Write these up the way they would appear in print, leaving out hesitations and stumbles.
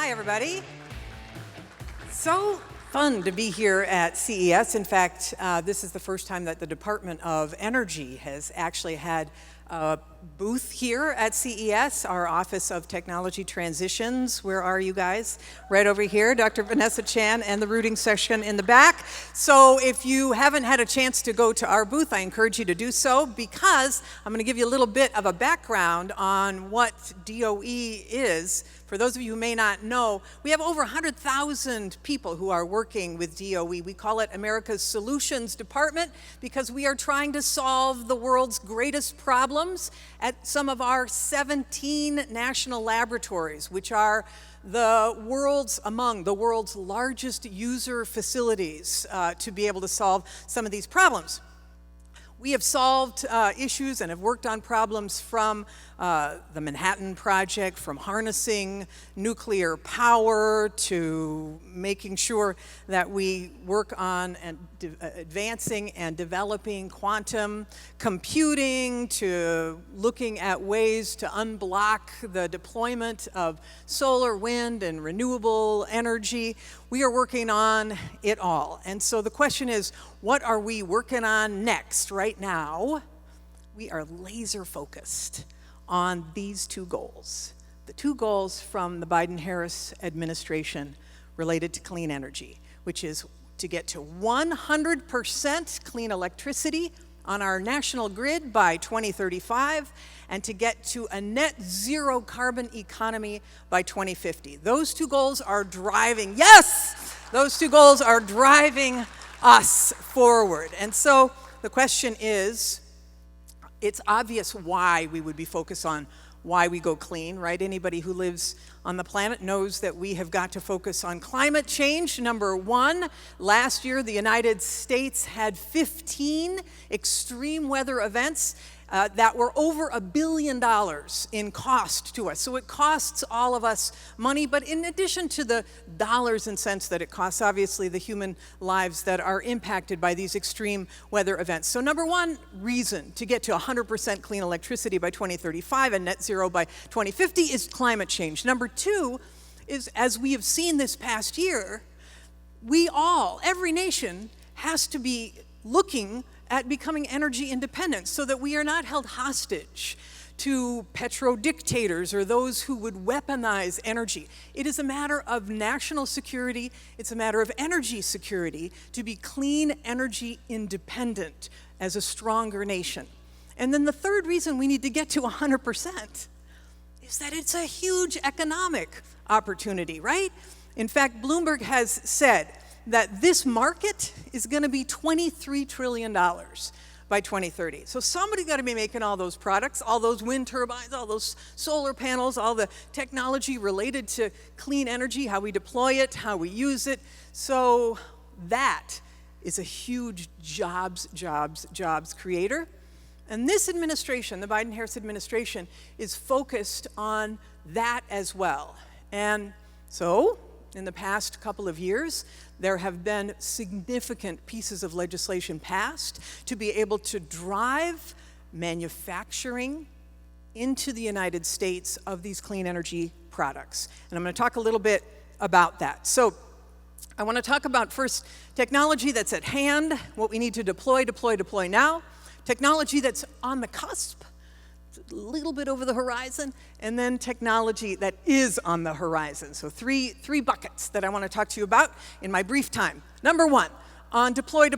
Hi, everybody. So fun to be here at CES. In fact, this is the first time that the Department of Energy has actually had a booth here at CES, our Office of Technology Transitions. Where are you guys? Right over here, Dr. Vanessa Chan and the routing section in the back. So if you haven't had a chance to go to our booth, I encourage you to do so because I'm going to give you a little bit of a background on what DOE is. For those of you who may not know, we have over 100,000 people who are working with DOE. We call it America's Solutions Department because we are trying to solve the world's greatest problems at some of our 17 national laboratories, which are among the world's largest user facilities to be able to solve some of these problems. We have solved issues and have worked on problems from the Manhattan Project, from harnessing nuclear power to making sure that we work on and advancing and developing quantum computing, to looking at ways to unblock the deployment of solar, wind, and renewable energy. We are working on it all. And so the question is, what are we working on next? Right now, we are laser focused on these two goals. The two goals from the Biden-Harris administration related to clean energy, which is to get to 100% clean electricity on our national grid by 2035 and to get to a net zero carbon economy by 2050. Those two goals are driving, those two goals are driving us forward. And so the question is, it's obvious why we would be focused on why we go clean, right? Anybody who lives on the planet knows that we have got to focus on climate change. Number one, last year the United States had 15 extreme weather events that were over $1 billion in cost to us. So it costs all of us money, but in addition to the dollars and cents that it costs, obviously the human lives that are impacted by these extreme weather events. So number one reason to get to 100% clean electricity by 2035 and net zero by 2050 is climate change. Number two is, as we have seen this past year, every nation has to be looking at becoming energy independent so that we are not held hostage to petro-dictators or those who would weaponize energy. It is a matter of national security, it's a matter of energy security to be clean energy independent as a stronger nation. And then the third reason we need to get to 100% is that it's a huge economic opportunity, right? In fact, Bloomberg has said that this market is going to be $23 trillion by 2030. So somebody's got to be making all those products, all those wind turbines, all those solar panels, all the technology related to clean energy, how we deploy it, how we use it. So that is a huge jobs creator. And this administration, the Biden-Harris administration, is focused on that as well. And so, in the past couple of years, there have been significant pieces of legislation passed to be able to drive manufacturing into the United States of these clean energy products. And I'm going to talk a little bit about that. So I want to talk about first technology that's at hand, what we need to deploy now, technology that's on the cusp, a little bit over the horizon, and then technology that is on the horizon. So three buckets that I want to talk to you about in my brief time. Number one, on deploy.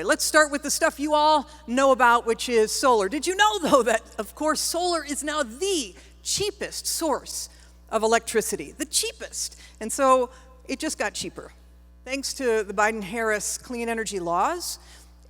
Let's start with the stuff you all know about, which is solar. Did you know, though, that, of course, solar is now the cheapest source of electricity, the cheapest. And so it just got cheaper. Thanks to the Biden-Harris clean energy laws,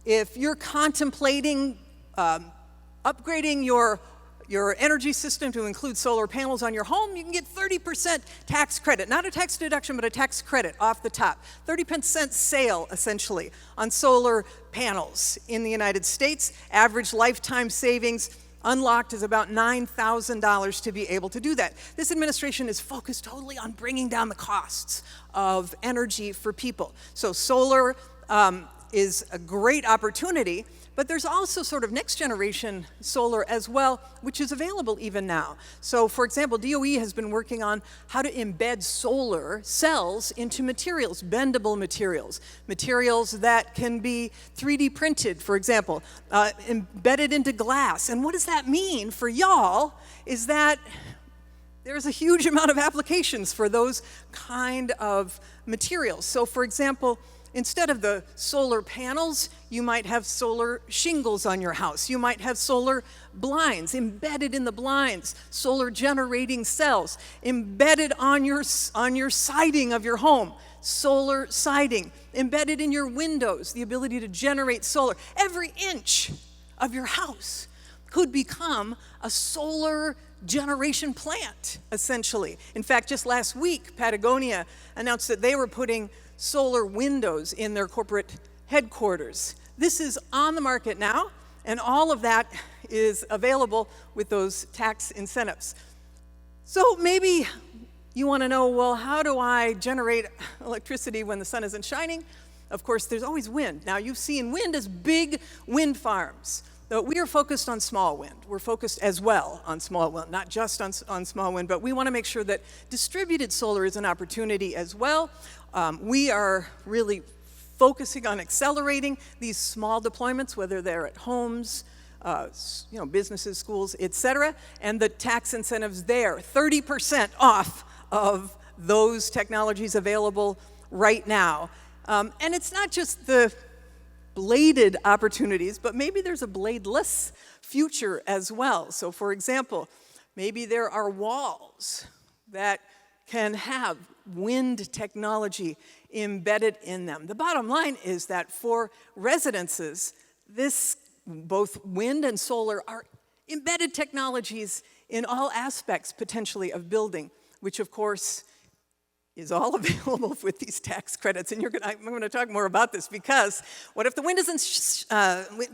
if you're contemplating upgrading your energy system to include solar panels on your home, you can get 30% tax credit. Not a tax deduction, but a tax credit off the top. 30% sale, essentially, on solar panels in the United States. Average lifetime savings unlocked is about $9,000 to be able to do that. This administration is focused totally on bringing down the costs of energy for people. So solar is a great opportunity But there's also sort of next generation solar as well, which is available even now. So for example, DOE has been working on how to embed solar cells into materials, bendable materials, materials that can be 3D printed, for example, embedded into glass. And what does that mean for y'all is that there's a huge amount of applications for those kind of materials. So for example, instead of the solar panels, you might have solar shingles on your house. You might have solar blinds embedded in the blinds, solar generating cells embedded on your siding of your home, solar siding embedded in your windows, the ability to generate solar. Every inch of your house could become a solar generation plant, essentially. In fact, just last week, Patagonia announced that they were putting solar windows in their corporate headquarters. This is on the market now, and all of that is available with those tax incentives. So maybe you want to know, well, how do I generate electricity when the sun isn't shining? Of course, there's always wind. Now, you've seen wind as big wind farms. Though we are focused on small wind. We're focused as well on small wind, not just on small wind, but we want to make sure that distributed solar is an opportunity as well. We are really focusing on accelerating these small deployments, whether they're at homes, businesses, schools, et cetera, and the tax incentives there, 30% off of those technologies available right now. And it's not just the bladed opportunities, but maybe there's a bladeless future as well. So for example, maybe there are walls that can have wind technology embedded in them. The bottom line is that for residences, both wind and solar are embedded technologies in all aspects potentially of building, which of course is all available with these tax credits. And I'm going to talk more about this, because what if the wind isn't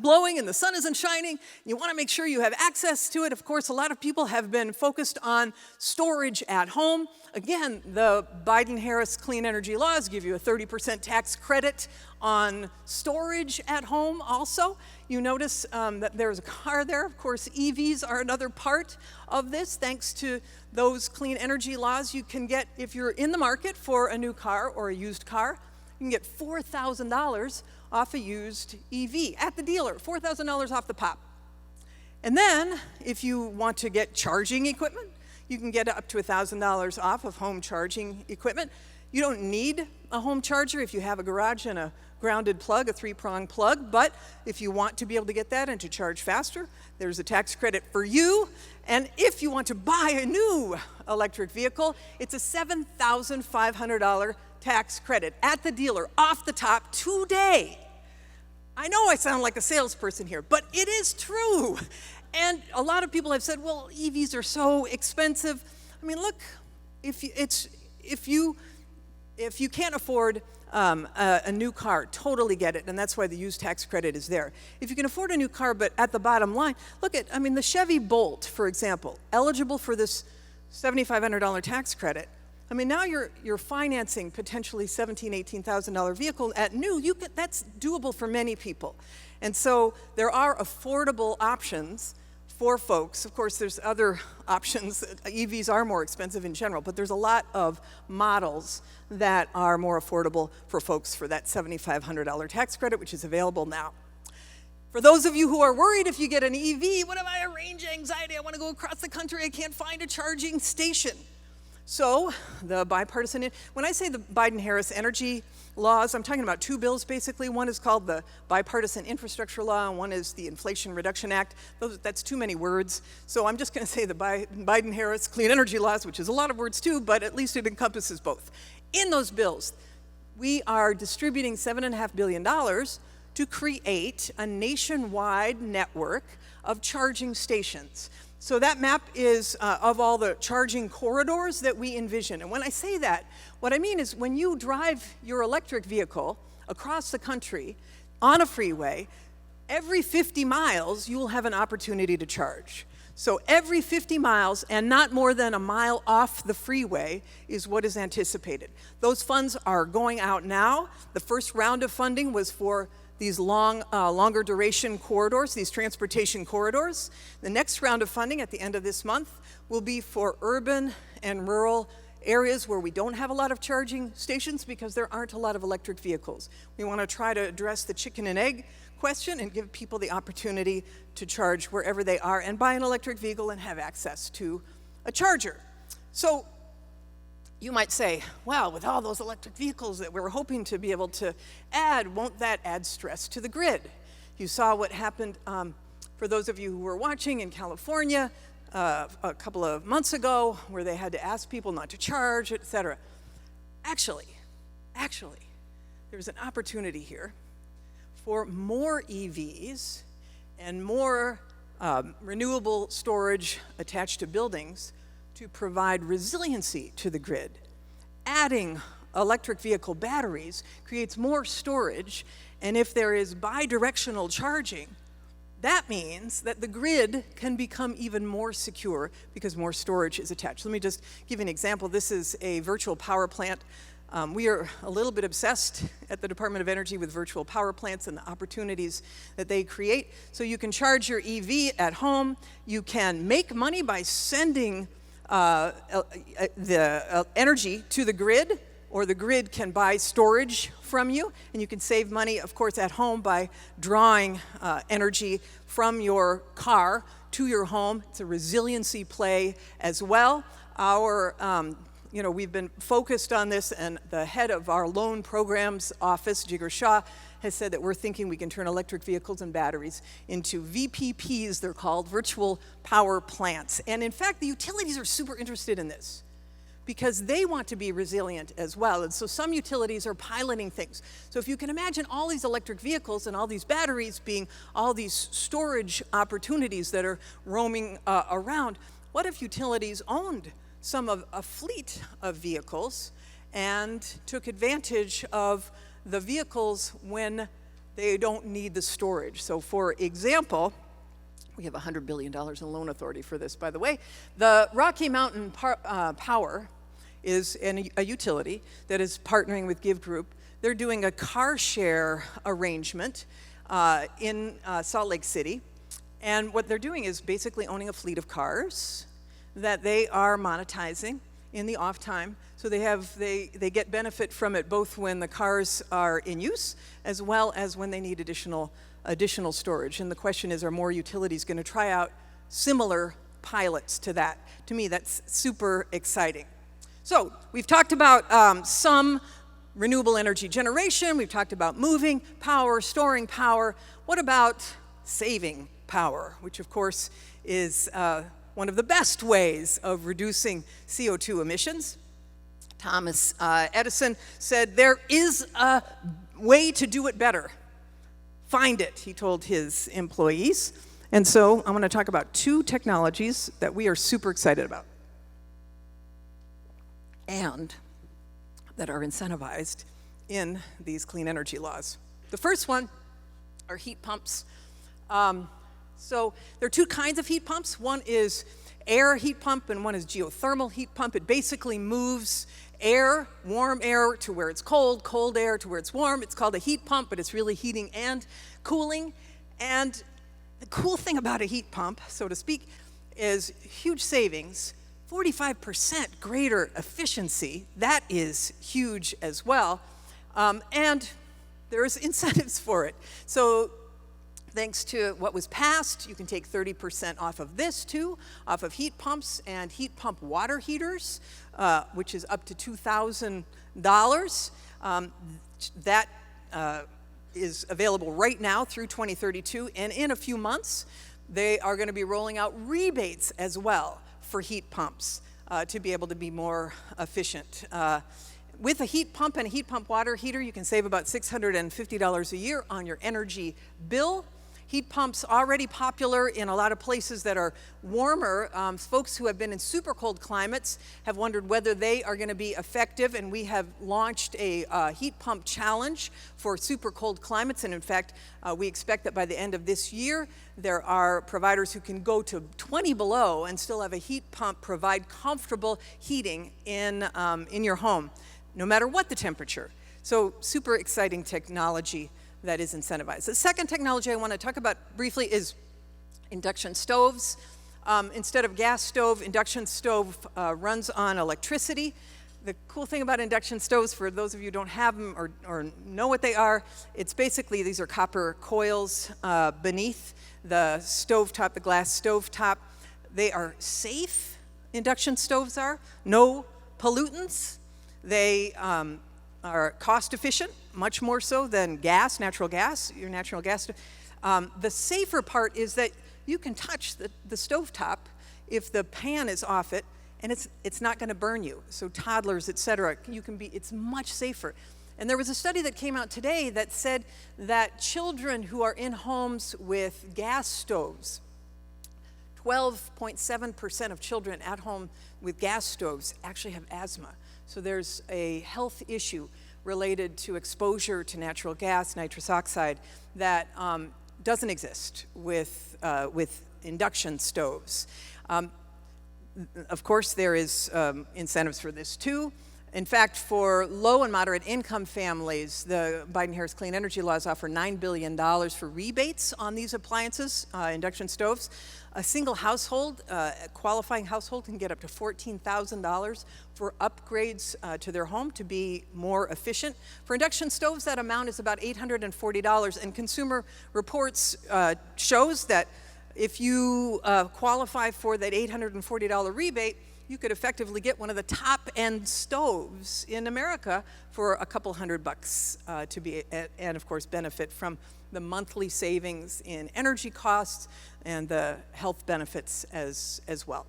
blowing and the sun isn't shining? You want to make sure you have access to it. Of course, a lot of people have been focused on storage at home. Again, the Biden-Harris clean energy laws give you a 30% tax credit on storage at home also. You notice that there's a car there. Of course, EVs are another part of this. Thanks to those clean energy laws, you can get, if you're in the market for a new car or a used car, you can get $4,000 off a used EV at the dealer, $4,000 off the pop. And then, if you want to get charging equipment, you can get up to $1,000 off of home charging equipment. You don't need a home charger if you have a garage and a grounded plug, a 3-prong plug, but if you want to be able to get that and to charge faster, there's a tax credit for you. And if you want to buy a new electric vehicle, it's a $7,500 tax credit at the dealer, off the top, today. I know I sound like a salesperson here, but it is true. And a lot of people have said, well, EVs are so expensive. I mean, look, if you can't afford a new car, totally get it, and that's why the used tax credit is there. If you can afford a new car, but at the bottom line, the Chevy Bolt, for example, eligible for this $7,500 tax credit. I mean, now you're financing potentially $17,000, $18,000 vehicle at new. That's doable for many people, and so there are affordable options for folks. Of course, there's other options. EVs are more expensive in general, but there's a lot of models that are more affordable for folks for that $7,500 tax credit, which is available now. For those of you who are worried if you get an EV, what if I have range anxiety? I want to go across the country, I can't find a charging station. So the bipartisan, when I say the Biden-Harris energy laws, I'm talking about two bills basically. One is called the Bipartisan Infrastructure Law, and one is the Inflation Reduction Act. That's too many words. So I'm just going to say the Biden-Harris clean energy laws, which is a lot of words too, but at least it encompasses both. In those bills, we are distributing $7.5 billion to create a nationwide network of charging stations. So that map is of all the charging corridors that we envision. And when I say that, what I mean is when you drive your electric vehicle across the country on a freeway, every 50 miles you will have an opportunity to charge. So every 50 miles and not more than a mile off the freeway is what is anticipated. Those funds are going out now. The first round of funding was for these longer duration corridors, these transportation corridors. The next round of funding at the end of this month will be for urban and rural areas where we don't have a lot of charging stations because there aren't a lot of electric vehicles. We want to try to address the chicken and egg question and give people the opportunity to charge wherever they are and buy an electric vehicle and have access to a charger. So you might say, well, with all those electric vehicles that we're hoping to be able to add, won't that add stress to the grid? You saw what happened, for those of you who were watching in California a couple of months ago, where they had to ask people not to charge, et cetera. Actually, there's an opportunity here for more EVs and more renewable storage attached to buildings to provide resiliency to the grid. Adding electric vehicle batteries creates more storage, and if there is bidirectional charging, that means that the grid can become even more secure because more storage is attached. Let me just give you an example. This is a virtual power plant. We are a little bit obsessed at the Department of Energy with virtual power plants and the opportunities that they create. So you can charge your EV at home. You can make money by sending the energy to the grid, or the grid can buy storage from you, and you can save money, of course, at home by drawing energy from your car to your home. It's a resiliency play as well. We've been focused on this, and the head of our loan programs office, Jigar Shah, has said that we're thinking we can turn electric vehicles and batteries into VPPs, they're called, virtual power plants. And in fact, the utilities are super interested in this because they want to be resilient as well. And so some utilities are piloting things. So if you can imagine all these electric vehicles and all these batteries being all these storage opportunities that are roaming around, what if utilities owned some of a fleet of vehicles and took advantage of the vehicles when they don't need the storage? So for example, we have $100 billion in loan authority for this, by the way. The Rocky Mountain Power is a utility that is partnering with Give Group. They're doing a car share arrangement in Salt Lake City. And what they're doing is basically owning a fleet of cars that they are monetizing in the off time. So they get benefit from it both when the cars are in use as well as when they need additional storage. And the question is, are more utilities going to try out similar pilots to that? To me, that's super exciting. So we've talked about some renewable energy generation. We've talked about moving power, storing power. What about saving power, which of course is one of the best ways of reducing CO2 emissions? Thomas Edison said, there is a way to do it better. Find it, he told his employees. And so I'm going to talk about two technologies that we are super excited about and that are incentivized in these clean energy laws. The first one are heat pumps. So there are two kinds of heat pumps. One is air heat pump and one is geothermal heat pump. It basically moves air, warm air to where it's cold, cold air to where it's warm. It's called a heat pump, but it's really heating and cooling. And the cool thing about a heat pump, so to speak, is huge savings, 45% greater efficiency. That is huge as well. And there's incentives for it. So thanks to what was passed, you can take 30% off of this too, off of heat pumps and heat pump water heaters, which is up to $2,000. That is available right now through 2032, and in a few months, they are going to be rolling out rebates as well for heat pumps to be able to be more efficient. With a heat pump and a heat pump water heater, you can save about $650 a year on your energy bill. Heat pumps already popular in a lot of places that are warmer. Folks who have been in super cold climates have wondered whether they are going to be effective, and we have launched a heat pump challenge for super cold climates. And in fact, we expect that by the end of this year, there are providers who can go to 20 below and still have a heat pump provide comfortable heating in your home, no matter what the temperature. So super exciting technology that is incentivized. The second technology I want to talk about briefly is induction stoves. Instead of gas stove, induction stove runs on electricity. The cool thing about induction stoves, for those of you who don't have them or know what they are, it's basically, these are copper coils beneath the stovetop, the glass stovetop. They are safe, induction stoves are, no pollutants. They are cost efficient, much more so than gas, natural gas, your natural gas. The safer part is that you can touch the stovetop if the pan is off it, and it's not going to burn you. So toddlers, et cetera, it's much safer. And there was a study that came out today that said that children who are in homes with gas stoves, 12.7% of children at home with gas stoves actually have asthma. So there's a health issue related to exposure to natural gas, nitrous oxide, that doesn't exist with induction stoves. Of course, there is incentives for this too. In fact, for low and moderate income families, the Biden-Harris clean energy laws offer $9 billion for rebates on these appliances, induction stoves. A single household, a qualifying household, can get up to $14,000 for upgrades to their home to be more efficient. For induction stoves, that amount is about $840, and Consumer Reports shows that if you qualify for that $840 rebate, you could effectively get one of the top-end stoves in America for a couple $100 to be, and of course benefit from the monthly savings in energy costs and the health benefits as well.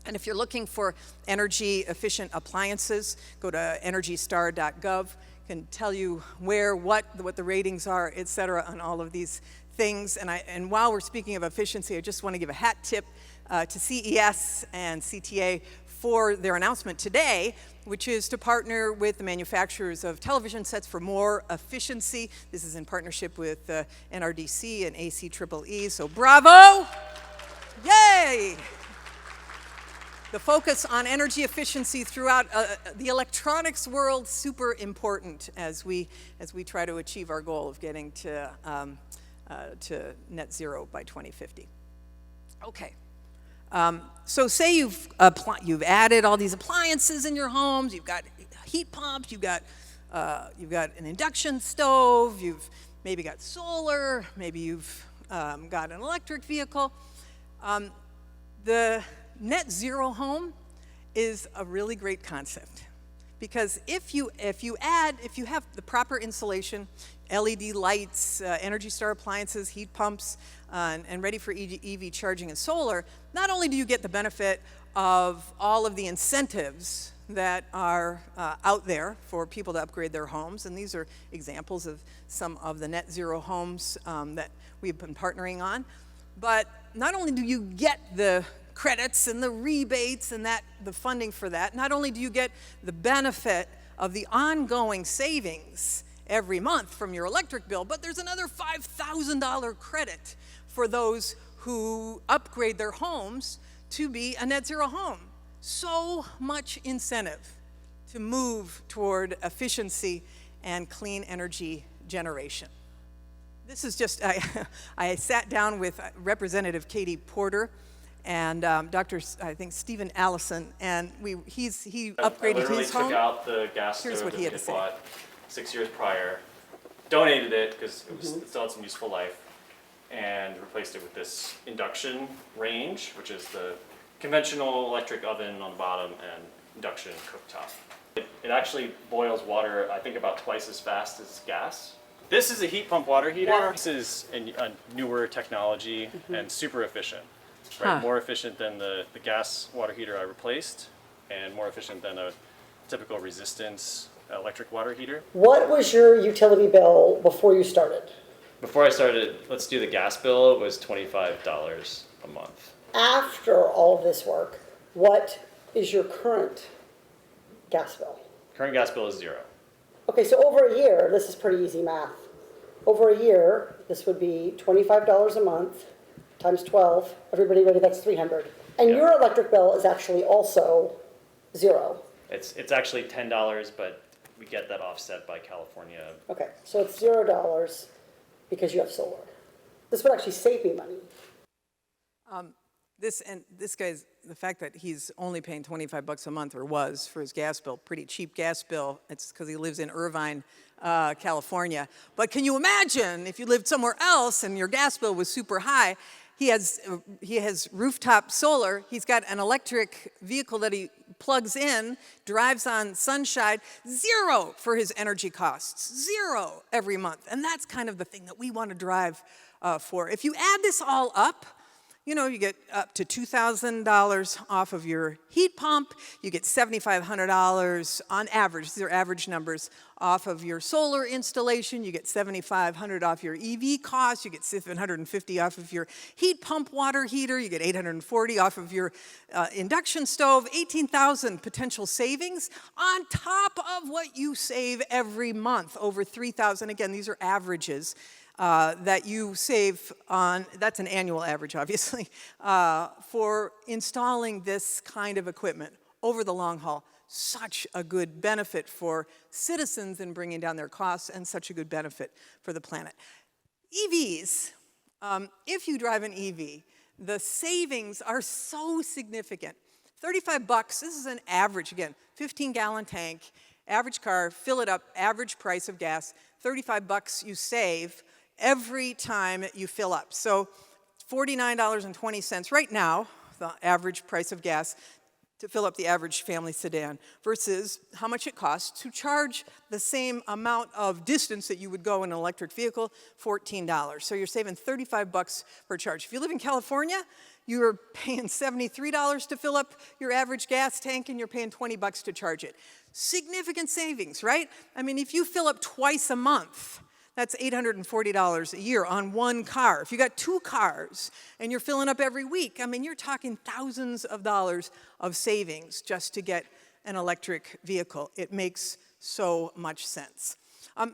And if you're looking for energy efficient appliances, go to energystar.gov. Can tell you where, what the ratings are, et cetera, on all of these things. And while we're speaking of efficiency, I just want to give a hat tip to CES and CTA for their announcement today, which is to partner with the manufacturers of television sets for more efficiency. This is in partnership with NRDC and ACEEE, so bravo! Yay! The focus on energy efficiency throughout the electronics world, super important as we try to achieve our goal of getting to net zero by 2050. Okay. So say you've added all these appliances in your homes. You've got heat pumps. You've got an induction stove. You've maybe got solar. Maybe you've got an electric vehicle. The net zero home is a really great concept, because if you have the proper insulation, LED lights, Energy Star appliances, heat pumps, and ready for EV charging and solar, not only do you get the benefit of all of the incentives that are out there for people to upgrade their homes, and these are examples of some of the net zero homes that we've been partnering on, but not only do you get the credits and the rebates and the funding for that, not only do you get the benefit of the ongoing savings every month from your electric bill, but there's another $5,000 credit for those who upgrade their homes to be a net zero home. So much incentive to move toward efficiency and clean energy generation. This is just, I sat down with Representative Katie Porter and Dr. I think Stephen Allison, and he upgraded his home. I literally took out the gas stove that we had bought 6 years prior, donated it because it still had some useful life, and replaced it with this induction range, which is the conventional electric oven on the bottom and induction cooktop. It actually boils water, I think, about twice as fast as gas. This is a heat pump water heater. This is a newer technology and super efficient. Right? More efficient than the gas water heater I replaced, and more efficient than a typical resistance electric water heater. What was your utility bill before you started? Before I started, let's do the gas bill, it was $25 a month. After all of this work, what is your current gas bill? Current gas bill is $0. Okay, so over a year, this is pretty easy math. Over a year, this would be $25 a month times 12. Everybody ready? That's $300. And Yep. your electric bill is actually also $0. It's actually $10, but we get that offset by California. Okay, so it's $0 because you have solar. This would actually save me money. This guy's, the fact that he's only paying 25 bucks a month, or was, for his gas bill, pretty cheap gas bill. It's because he lives in Irvine, California. But can you imagine if you lived somewhere else and your gas bill was super high? He has rooftop solar. He's got an electric vehicle that he plugs in, drives on sunshine, zero for his energy costs, zero every month. And that's kind of the thing that we want to drive for. If you add this all up, you know, you get up to $2,000 off of your heat pump. You get $7,500 on average. These are average numbers off of your solar installation. You get $7,500 off your EV costs. You get $750 off of your heat pump water heater. You get $840 off of your induction stove. $18,000 potential savings on top of what you save every month. Over $3,000. Again, these are averages. That you save on, that's an annual average, obviously, for installing this kind of equipment over the long haul. Such a good benefit for citizens in bringing down their costs, and such a good benefit for the planet. EVs, if you drive an EV, the savings are so significant. 35 bucks, this is an average, again, 15-gallon tank, average car, fill it up, average price of gas, 35 bucks you save every time you fill up. So $49.20 right now, the average price of gas to fill up the average family sedan, versus how much it costs to charge the same amount of distance that you would go in an electric vehicle, $14. So you're saving 35 bucks per charge. If you live in California, you're paying $73 to fill up your average gas tank, and you're paying 20 bucks to charge it. Significant savings, right? I mean, if you fill up twice a month, that's $840 a year on one car. If you got two cars and you're filling up every week, I mean, you're talking thousands of dollars of savings just to get an electric vehicle. It makes so much sense.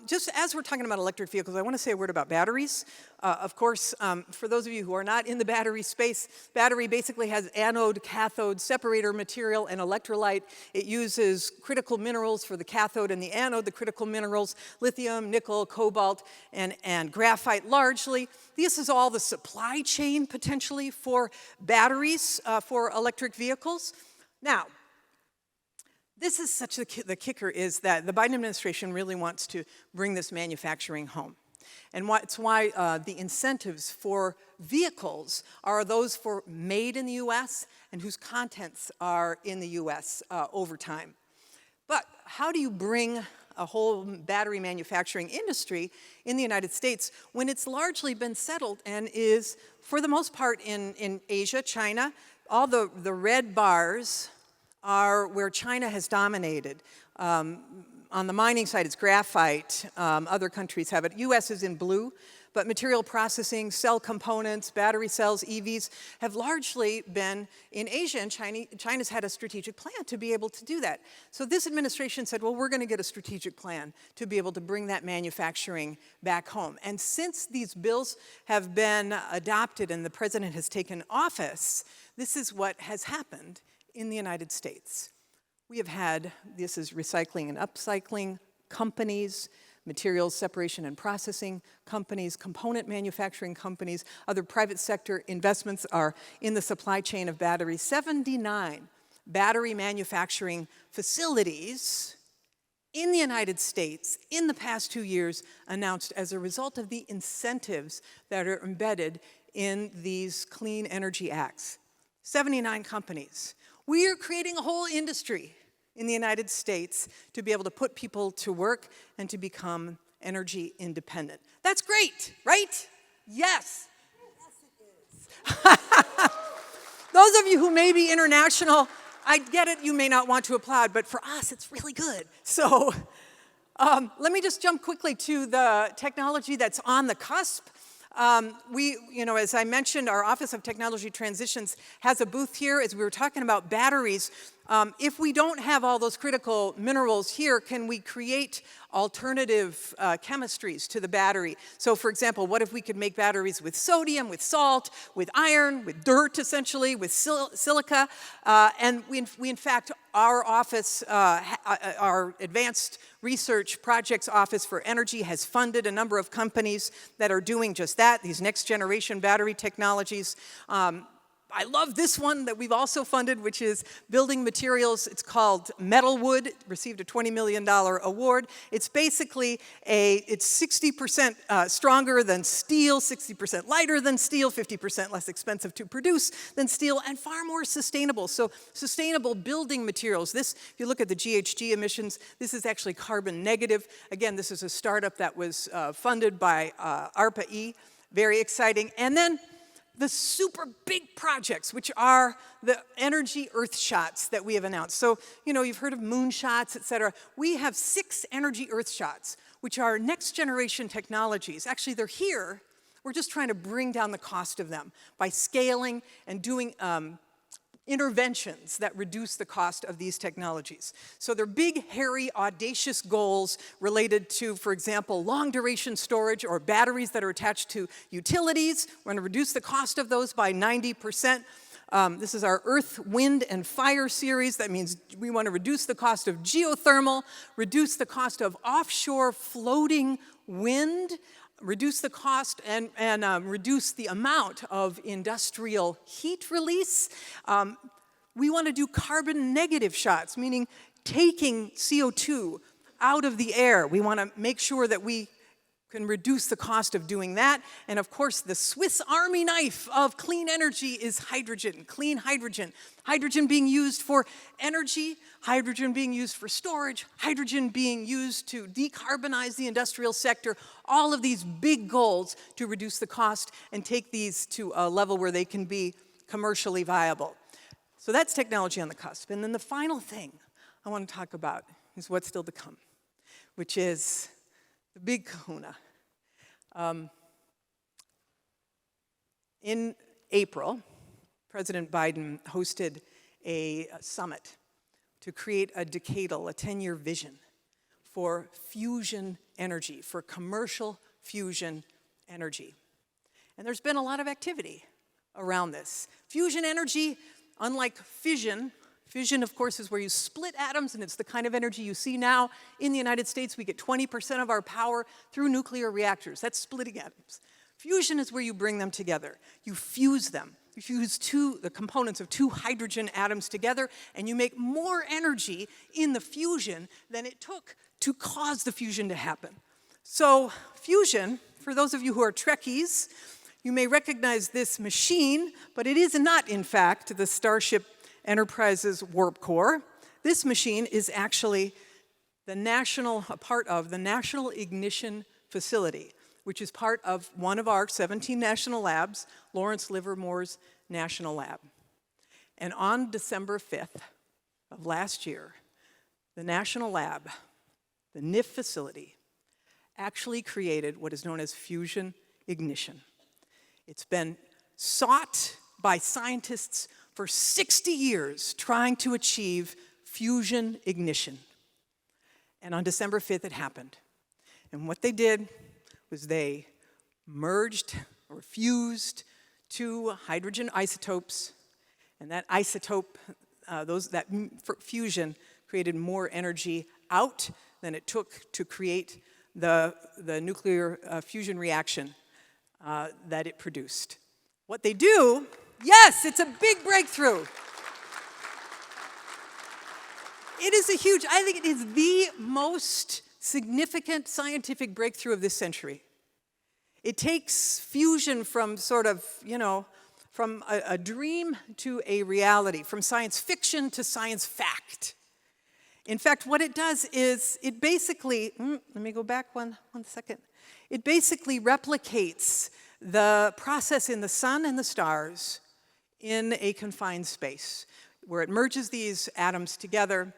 Just as we're talking about electric vehicles, I want to say a word about batteries. Of course, for those of you who are not in the battery space, battery basically has anode, cathode, separator material, and electrolyte. It uses critical minerals for the cathode and the anode, the critical minerals, lithium, nickel, cobalt, and graphite largely. This is all the supply chain potentially for batteries for electric vehicles. Now, this is such the kicker is that the Biden administration really wants to bring this manufacturing home. And it's why the incentives for vehicles are those for made in the US and whose contents are in the US over time. But how do you bring a whole battery manufacturing industry in the United States when it's largely been settled and is, for the most part, in Asia, China? All the red bars are where China has dominated. On the mining side, it's graphite. Other countries have it. US is in blue, but material processing, cell components, battery cells, EVs have largely been in Asia, and China's had a strategic plan to be able to do that. So this administration said, well, we're going to get a strategic plan to be able to bring that manufacturing back home. And since these bills have been adopted and the president has taken office, this is what has happened in the United States. We have had, this is recycling and upcycling companies, materials separation and processing companies, component manufacturing companies, other private sector investments are in the supply chain of batteries. 79 battery manufacturing facilities in the United States in the past 2 years announced as a result of the incentives that are embedded in these Clean Energy Acts. 79 companies. We are creating a whole industry in the United States to be able to put people to work and to become energy independent. That's great, right? Yes. Yes, it is. Those of you who may be international, I get it, you may not want to applaud, but for us, it's really good. So let me just jump quickly to the technology that's on the cusp. As I mentioned, our Office of Technology Transitions has a booth here. As we were talking about batteries, If we don't have all those critical minerals here, can we create alternative chemistries to the battery? So for example, what if we could make batteries with sodium, with salt, with iron, with dirt essentially, with silica? And we in fact, our office, our Advanced Research Projects Office for Energy has funded a number of companies that are doing just that, these next generation battery technologies. I love this one that we've also funded, which is building materials. It's called Metalwood. It received a $20 million award. It's basically it's 60% stronger than steel, 60% lighter than steel, 50% less expensive to produce than steel, and far more sustainable. So sustainable building materials. This, if you look at the GHG emissions, this is actually carbon negative. Again, this is a startup that was funded by ARPA-E. Very exciting. And then the super big projects, which are the energy earth shots that we have announced. So, you know, you've heard of moonshots, et cetera. We have 6 energy earth shots, which are next generation technologies. Actually, they're here. We're just trying to bring down the cost of them by scaling and doing interventions that reduce the cost of these technologies. So they're big, hairy, audacious goals related to, for example, long-duration storage or batteries that are attached to utilities. We're going to reduce the cost of those by 90%. This is our Earth, Wind, and Fire series. That means we want to reduce the cost of geothermal, reduce the cost of offshore floating wind, reduce the cost and reduce the amount of industrial heat release. We want to do carbon negative shots, meaning taking CO2 out of the air. We want to make sure that we can reduce the cost of doing that. And of course, the Swiss Army knife of clean energy is hydrogen, clean hydrogen. Hydrogen being used for energy, hydrogen being used for storage, hydrogen being used to decarbonize the industrial sector. All of these big goals to reduce the cost and take these to a level where they can be commercially viable. So that's technology on the cusp. And then the final thing I want to talk about is what's still to come, which is the big kahuna. In April, President Biden hosted a summit to create a decadal, a 10-year vision for fusion energy, for commercial fusion energy. And there's been a lot of activity around this. Fusion energy, unlike fission, fission, of course, is where you split atoms, and it's the kind of energy you see now. In the United States, we get 20% of our power through nuclear reactors. That's splitting atoms. Fusion is where you bring them together. You fuse them. You fuse the components of 2 hydrogen atoms together, and you make more energy in the fusion than it took to cause the fusion to happen. So fusion, for those of you who are Trekkies, you may recognize this machine, but it is not, in fact, the Starship Enterprise's warp core. This machine is actually a part of the National Ignition Facility, which is part of one of our 17 national labs, Lawrence Livermore's National Lab. And on December 5th of last year, the National Lab, the NIF facility, actually created what is known as fusion ignition. It's been sought by scientists for 60 years trying to achieve fusion ignition. And on December 5th, it happened. And what they did was they merged or fused 2 hydrogen isotopes, and that isotope, that fusion created more energy out than it took to create the nuclear fusion reaction that it produced. What they do, yes, it's a big breakthrough. It is I think it is the most significant scientific breakthrough of this century. It takes fusion from sort of, from a dream to a reality, from science fiction to science fact. In fact, what it does is it basically, let me go back one second. It basically replicates the process in the sun and the stars in a confined space, where it merges these atoms together,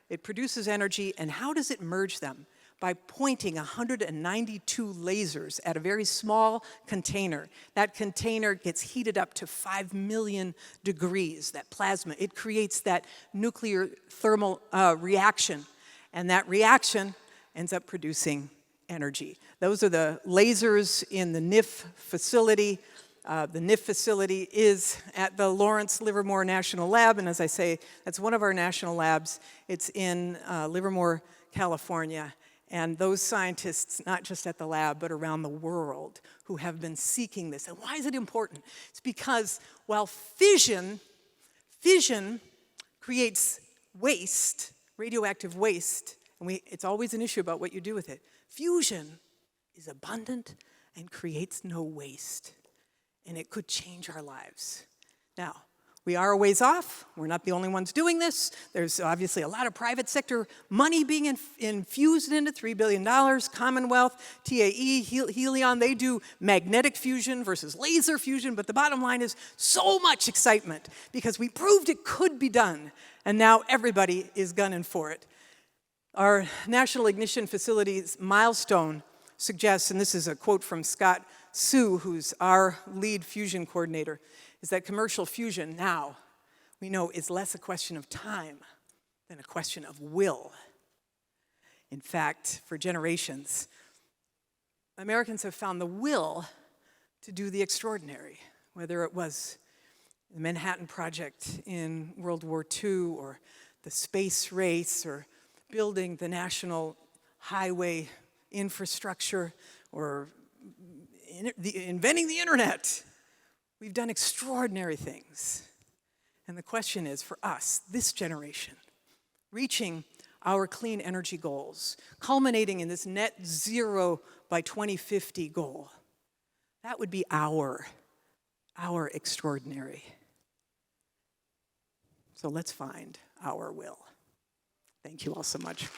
it produces energy, and how does it merge them? by pointing 192 lasers at a very small container. That container gets heated up to 5 million degrees, that plasma. It creates that nuclear thermal reaction, and that reaction ends up producing energy. Those are the lasers in the NIF facility. The NIF facility is at the Lawrence Livermore National Lab, and as I say, that's one of our national labs. It's in Livermore, California. And those scientists, not just at the lab, but around the world, who have been seeking this. And why is it important? It's because while fission creates waste, radioactive waste, and it's always an issue about what you do with it, fusion is abundant and creates no waste. And it could change our lives. Now, we are a ways off. We're not the only ones doing this. There's obviously a lot of private sector money being infused into $3 billion. Commonwealth, TAE, Helion, they do magnetic fusion versus laser fusion. But the bottom line is so much excitement because we proved it could be done. And now everybody is gunning for it. Our National Ignition Facility's milestone suggests, and this is a quote from Scott Sue, who's our lead fusion coordinator, is that commercial fusion now, we know, is less a question of time than a question of will. In fact, for generations, Americans have found the will to do the extraordinary, whether it was the Manhattan Project in World War II, or the space race, or building the national highway infrastructure, or inventing the internet. We've done extraordinary things. And the question is, for us, this generation, reaching our clean energy goals, culminating in this net zero by 2050 goal, that would be our extraordinary. So let's find our will. Thank you all so much.